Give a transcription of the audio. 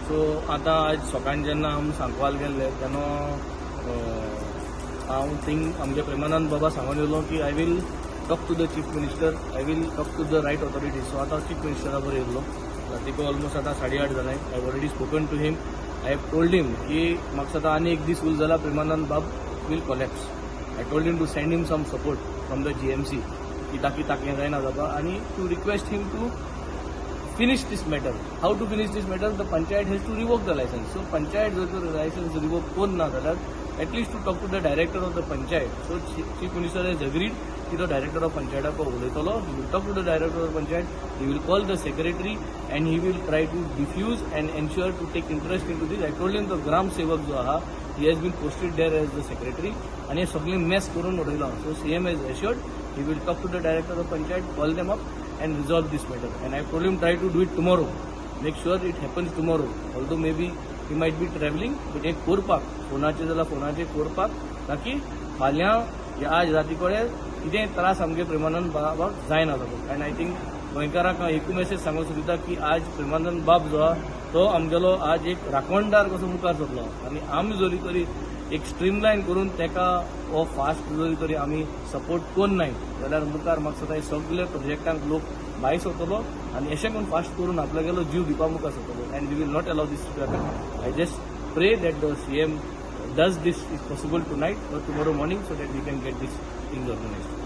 So आतां आज सकाळीं जेन्ना आमी सांकवाल गेल्ले तेन्ना हांव थिंग आमचे प्रेमानंद बाबा सांगून येयलो की I will talk to the chief minister, I will talk to the right authorities. So आतां चीफ मिनिस्टरा बरोबर येयल्लो. रातीको ऑलमोस्ट आतां 8:30 जालाय. I have already spoken to him. I have told him की म्हाका आतां आनी एक दीस उरलो जाल्यार प्रेमानंद बाब will collapse. I told him to send him some support from the GMC की ताकी ताका जायना जाता आनी to request him to finish this matter. How to finish this matter? The panchayat has to revoke the license. So panchayat जर तर license revoke कोण ना जाल्यार at least to talk to the director of the panchayat. So chief minister has agreed की तो director of panchayat को उलयतलो. He will talk to the director of panchayat. He will call the secretary and he will try to diffuse and ensure to take interest into this. I told him the gram sevak जो आहा he has been posted there as the secretary and हे सगळे mess करून उडयला. So CM has assured he will talk to the director of panchayat, call them up and resolve this matter. And I told him try to do it tomorrow. Make sure it happens tomorrow. Although maybe he might be traveling, but एक कोरपाक फोनाचे जाल्यार फोनाचे कोरपाक ताकी फाल्यां या आज राती कडेन कितें त्रास आमगे प्रेमानंद बाबाक जायना जातो. एंड आय थिंक गोंयकारांक हांव एकू मेसेज सांगूंक सोदिता की आज प्रेमानंद बाब जो आहा तो आमगेलो आज एक राखणदार कसो मुखार सरलो आनी आमी जरी तरी एक स्ट्रीमलायन करून तेका हो फास्ट जरी तरी आमी सपोर्ट कोन्न नाय जाल्यार मुखार म्हाका दिसता सगळे प्रोजेक्टांक लोक भायर सरतलो आनी अशें करून फास्ट करून आपल्यागेलो जीव दिवपा मुखार सरतलो. And we will not allow this to happen. I just pray that the CM does this if possible tonight or tomorrow morning so that we can get this thing organized.